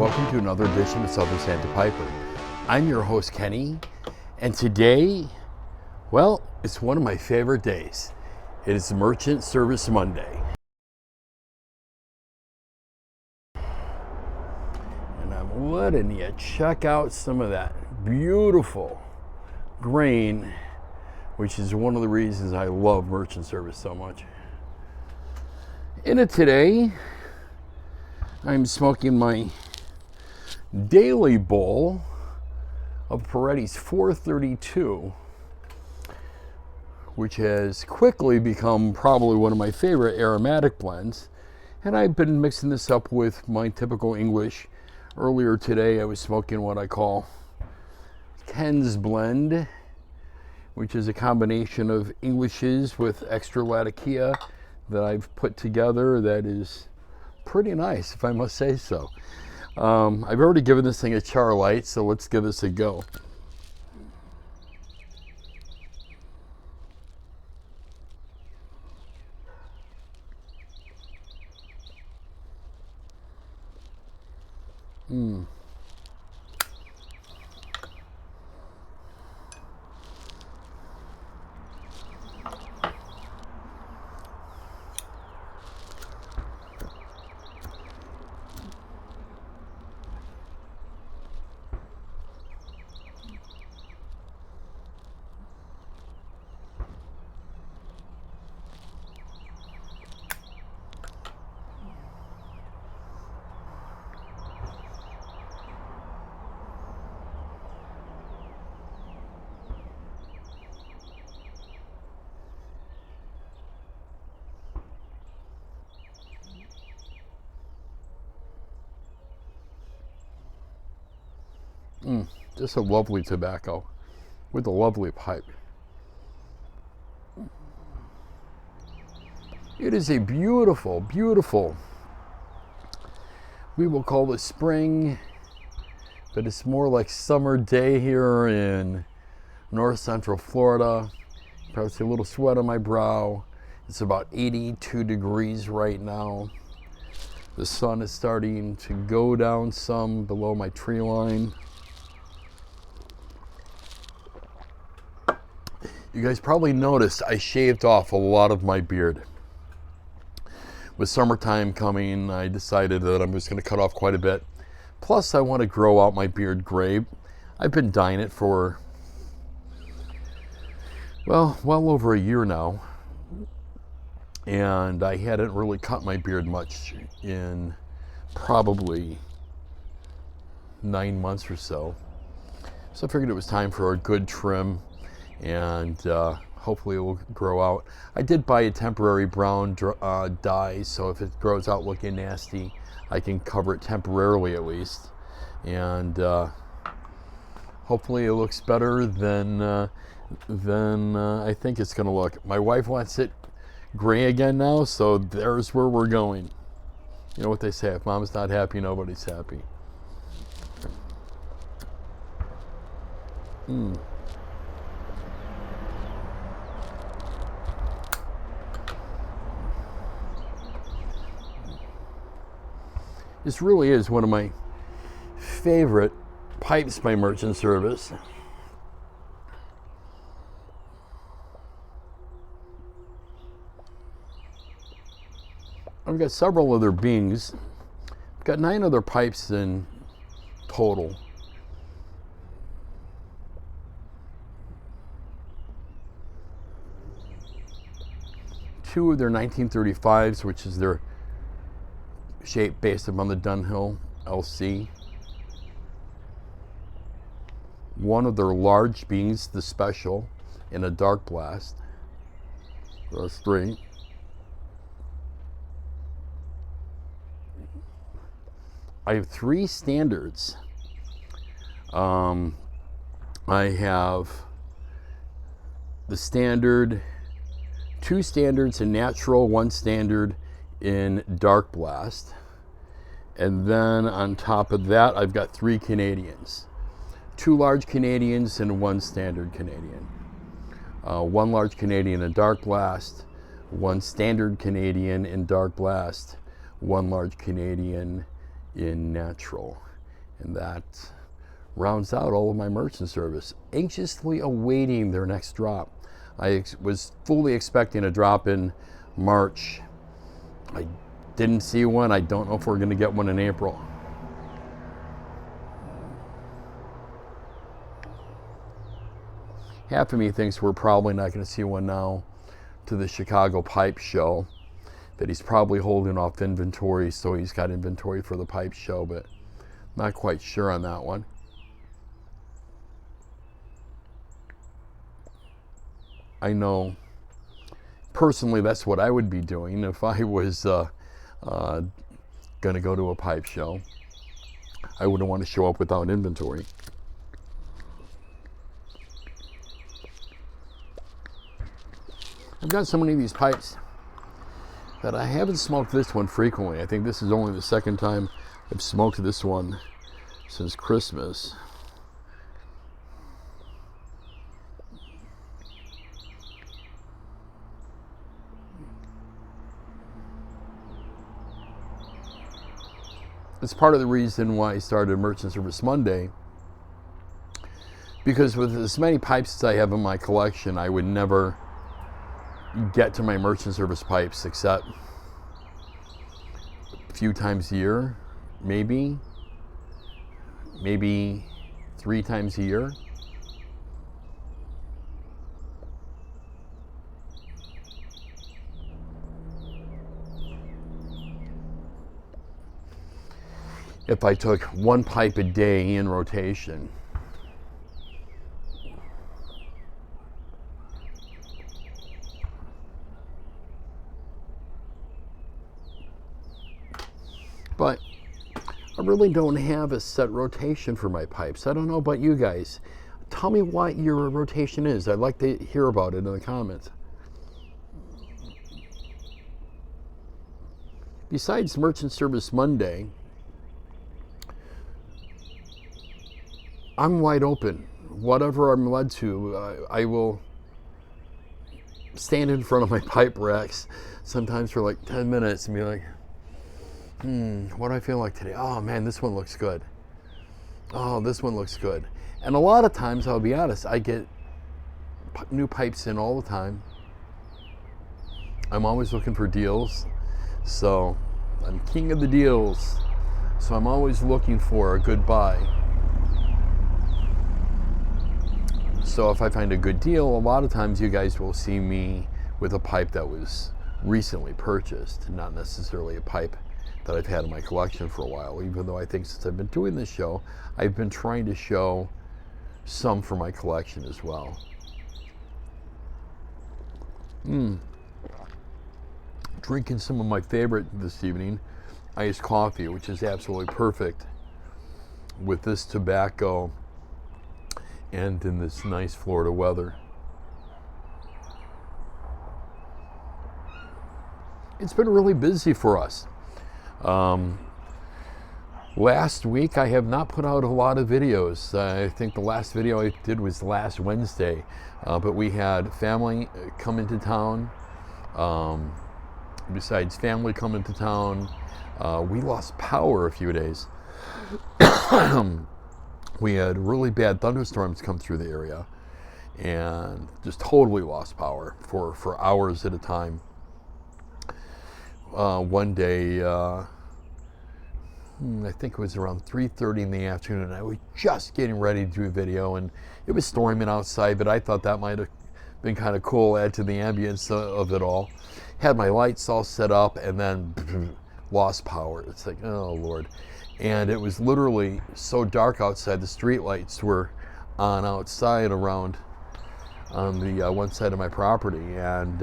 welcome to another edition of Southern Santa Piper. I'm your host, Kenny, and today, well, it's one of my favorite days. It is Merchant Service Monday. And I'm letting you check out some of that beautiful grain, which is one of the reasons I love Merchant Service so much. In it today, I'm smoking my daily bowl of Peretti's 432, which has quickly become probably one of my favorite aromatic blends. And I've been mixing this up with my typical English. Earlier today, I was smoking what I call Ken's Blend, which is a combination of Englishes with extra Latakia that I've put together that is pretty nice, if I must say so. I've already given this thing a char light, so let's give this a go. Just a lovely tobacco with a lovely pipe. It is a beautiful, beautiful, we will call it spring, but it's more like summer day here in north central Florida. Probably see a little sweat on my brow. It's about 82 degrees right now. The sun is starting to go down some below my tree line. You guys probably noticed I shaved off a lot of my beard. With summertime coming, I decided that I'm just going to cut off quite a bit. Plus, I want to grow out my beard gray. I've been dyeing it for, well over a year now. And I hadn't really cut my beard much in probably 9 months or so. So I figured it was time for a good trim, and hopefully it will grow out. I did buy a temporary brown dye, so if it grows out looking nasty, I can cover it temporarily at least. And hopefully it looks better than I think it's going to look. My wife wants it gray again now, so there's where we're going. You know what they say, if mom's not happy, nobody's happy. This really is one of my favorite pipes by Merchant Service. I've got several other Bings. I've got 9 other pipes in total. Two of their 1935s, which is their shape based upon the Dunhill LC. One of their large Bings, the Special, in a dark blast. Those 3. I have 3 standards. I have the standard, 2 standards in natural, 1 standard in dark blast. And then on top of that, I've got 3 Canadians. 2 large Canadians and 1 standard Canadian. 1 large Canadian in dark blast, 1 standard Canadian in dark blast, 1 large Canadian in natural. And that rounds out all of my merchant service. Anxiously awaiting their next drop. I was fully expecting a drop in March. I didn't see one. I don't know if we're going to get one in April. Half of me thinks we're probably not going to see one now to the Chicago Pipe Show, that he's probably holding off inventory, so he's got inventory for the pipe show, but not quite sure on that one. I know personally that's what I would be doing if I was going to go to a pipe show. I wouldn't want to show up without inventory. I've got so many of these pipes that I haven't smoked this one frequently. I think this is only the second time I've smoked this one since Christmas. It's part of the reason why I started Merchant Service Monday, because with as many pipes as I have in my collection, I would never get to my merchant service pipes except a few times a year, maybe 3 times a year. If I took 1 pipe a day in rotation, but I really don't have a set rotation for my pipes. I don't know about you guys. Tell me what your rotation is. I'd like to hear about it in the comments. Besides Merchant Service Monday, I'm wide open. Whatever I'm led to, I will stand in front of my pipe racks sometimes for like 10 minutes and be like, what do I feel like today? Oh man, this one looks good. Oh, this one looks good. And a lot of times, I'll be honest, I get new pipes in all the time. I'm always looking for deals. So I'm king of the deals. So I'm always looking for a good buy. So if I find a good deal, a lot of times you guys will see me with a pipe that was recently purchased, not necessarily a pipe that I've had in my collection for a while, even though I think since I've been doing this show, I've been trying to show some for my collection as well. Drinking some of my favorite this evening, iced coffee, which is absolutely perfect with this tobacco and in this nice Florida weather. It's been really busy for us. Last week I have not put out a lot of videos. I think the last video I did was last Wednesday, but we had family come into town. Besides family coming to town, we lost power a few days. We had really bad thunderstorms come through the area and just totally lost power for hours at a time. One day, I think it was around 3:30 in the afternoon, I was just getting ready to do a video, and it was storming outside, but I thought that might have been kind of cool, add to the ambience of it all. Had my lights all set up, and then lost power. It's like, oh Lord. And it was literally so dark outside, the street lights were on outside around on the one side of my property, and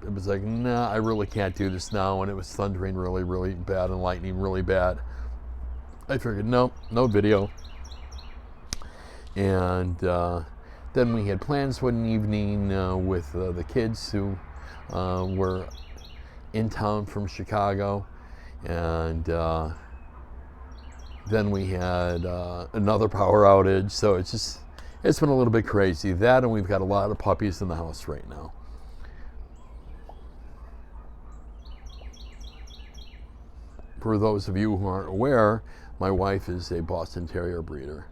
it was like, nah, I really can't do this now. And it was thundering really, really bad and lightning really bad. I figured, no video. And then we had plans one evening with the kids who were in town from Chicago. And then we had another power outage. So it's been a little bit crazy. That, and we've got a lot of puppies in the house right now. for those of you who aren't aware, my wife is a Boston Terrier breeder.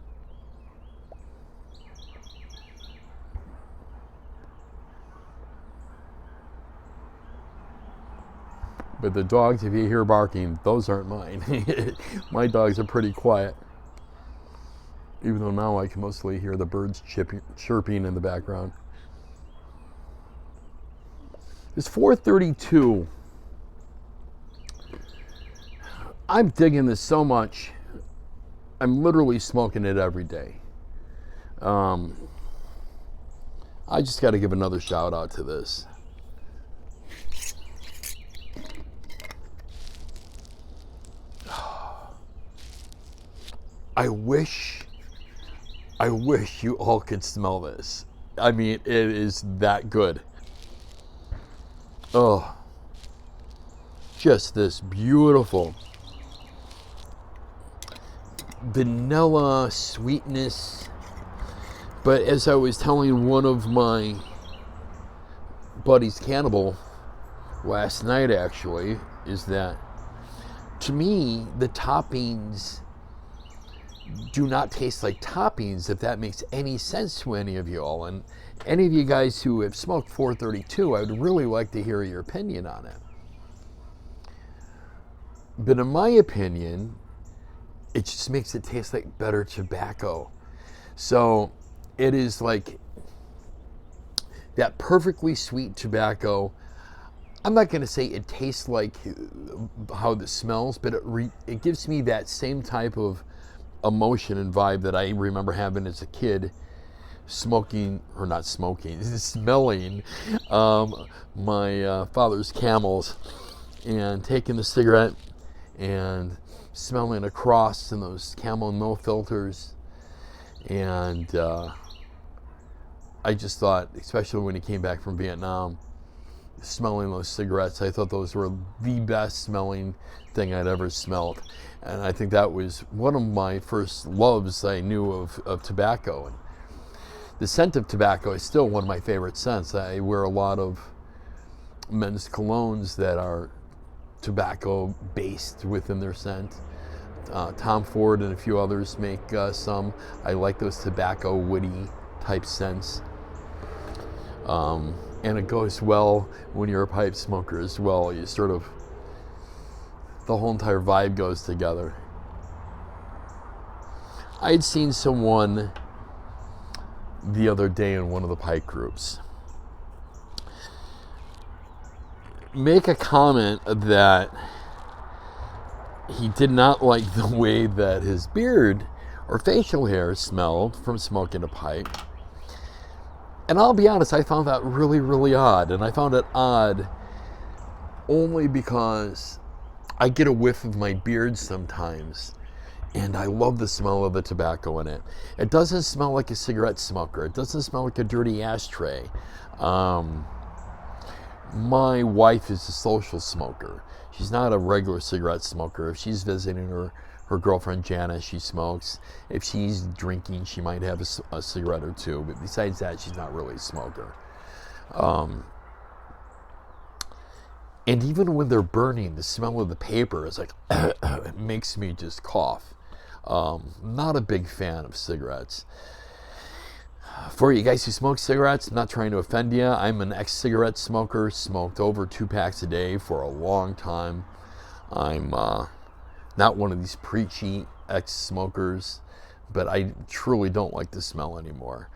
But the dogs, if you hear barking, those aren't mine. My dogs are pretty quiet. Even though now I can mostly hear the birds chirping in the background. It's 4:32. I'm digging this so much. I'm literally smoking it every day. I just got to give another shout out to this. I wish you all could smell this. I mean, it is that good. Oh, just this beautiful vanilla sweetness. But as I was telling one of my buddies, Cannibal, last night actually, is that to me, the toppings do not taste like toppings, if that makes any sense to any of you all. And any of you guys who have smoked 432, I would really like to hear your opinion on it. But in my opinion, it just makes it taste like better tobacco. So it is like that perfectly sweet tobacco. I'm not going to say it tastes like how this smells, but it gives me that same type of emotion and vibe that I remember having as a kid, smelling my father's Camels and taking the cigarette and smelling across in those Camel no filters. And I just thought, especially when he came back from Vietnam, smelling those cigarettes, I thought those were the best smelling thing I'd ever smelled. And I think that was one of my first loves I knew of tobacco. And the scent of tobacco is still one of my favorite scents. I wear a lot of men's colognes that are tobacco based within their scent. Tom Ford and a few others make some. I like those tobacco woody type scents. And it goes well when you're a pipe smoker as well. You sort of, the whole entire vibe goes together. I had seen someone the other day in one of the pipe groups make a comment that he did not like the way that his beard or facial hair smelled from smoking a pipe. And I'll be honest, I found that really, really odd. And I found it odd only because I get a whiff of my beard sometimes, and I love the smell of the tobacco in it. It doesn't smell like a cigarette smoker. It doesn't smell like a dirty ashtray. My wife is a social smoker. She's not a regular cigarette smoker. If she's visiting her girlfriend Janice, she smokes. If she's drinking, she might have a cigarette or two. But besides that, she's not really a smoker. And even when they're burning, the smell of the paper is like, it makes me just cough. Not a big fan of cigarettes. For you guys who smoke cigarettes, I'm not trying to offend you. I'm an ex-cigarette smoker, smoked over 2 packs a day for a long time. I'm not one of these preachy ex-smokers, but I truly don't like the smell anymore.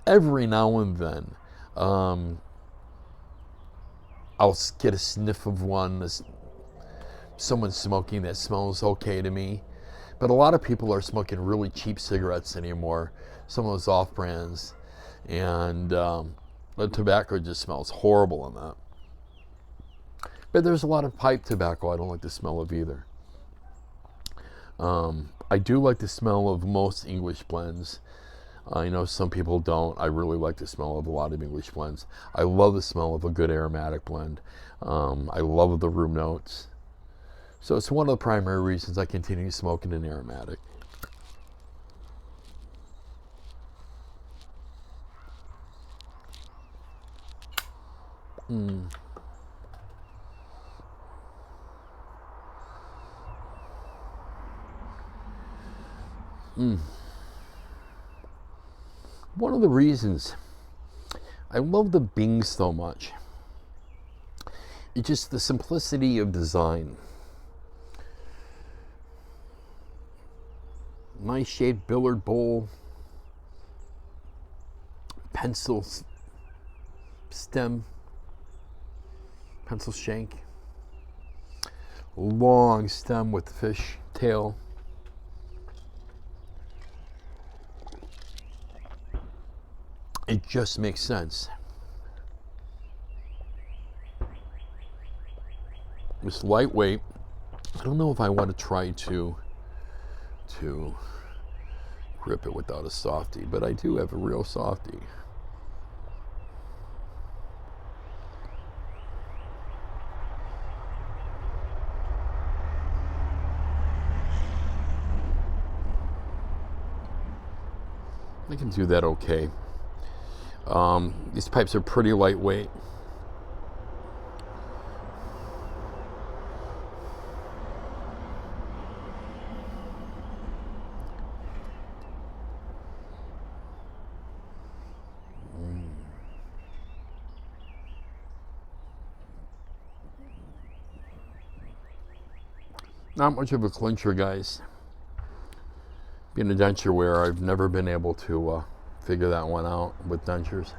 Every now and then, I'll get a sniff of one, someone smoking that smells okay to me. But a lot of people are smoking really cheap cigarettes anymore, some of those off-brands, and the tobacco just smells horrible in that. But there's a lot of pipe tobacco I don't like the smell of either. I do like the smell of most English blends. I know some people don't. I really like the smell of a lot of English blends. I love the smell of a good aromatic blend. I love the room notes. So it's one of the primary reasons I continue smoking an aromatic. One of the reasons I love the Bing so much, it's just the simplicity of design. Nice shaped billiard bowl, pencil stem, pencil shank, long stem with the fish tail. It just makes sense. It's lightweight. I don't know if I want to try to grip it without a softie, but I do have a real softie. I can do that okay. These pipes are pretty lightweight. Not much of a clincher, guys. Being a denture wearer, I've never been able to figure that one out with dentures.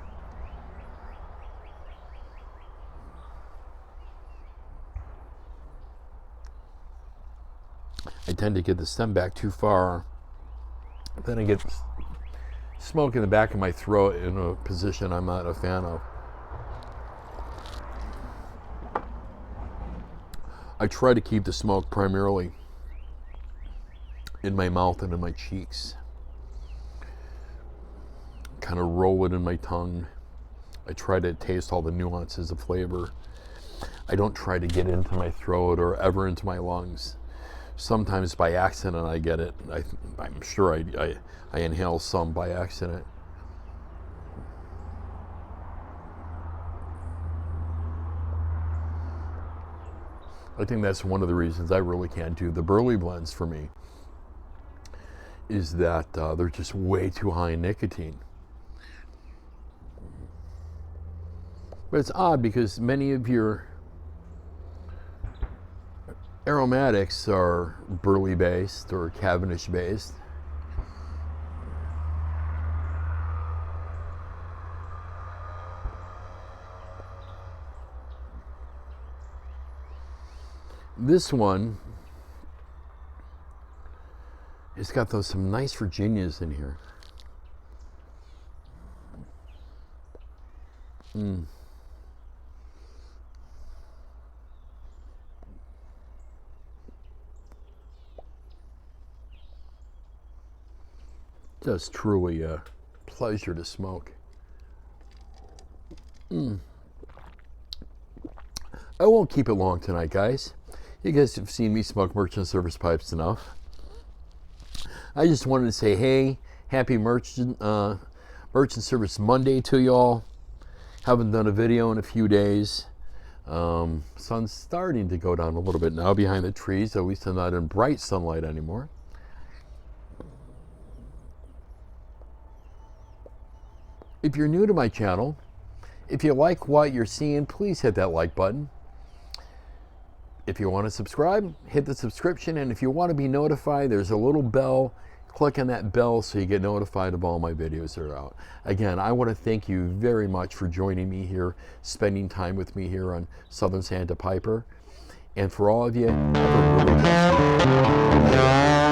I tend to get the stem back too far. Then I get smoke in the back of my throat in a position I'm not a fan of. I try to keep the smoke primarily in my mouth and in my cheeks. Kind of roll it in my tongue. I try to taste all the nuances of flavor. I don't try to get into my throat or ever into my lungs. Sometimes by accident I get it. I'm sure I inhale some by accident. I think that's one of the reasons I really can't do the Burley blends for me, is that they're just way too high in nicotine. But it's odd because many of your aromatics are Burley based or Cavendish based. This one, it's got some nice Virginias in here. Just truly a pleasure to smoke. I won't keep it long tonight, guys. You guys have seen me smoke merchant service pipes enough. I just wanted to say, hey, happy merchant service Monday to y'all. Haven't done a video in a few days. Sun's starting to go down a little bit now behind the trees. At least I'm not in bright sunlight anymore. If you're new to my channel, if you like what you're seeing, please hit that like button. If you want to subscribe, hit the subscription. And if you want to be notified, there's a little bell. Click on that bell so you get notified of all my videos that are out. Again, I want to thank you very much for joining me here, spending time with me here on Southern Santa Piper. And for all of you, have a really blessed day.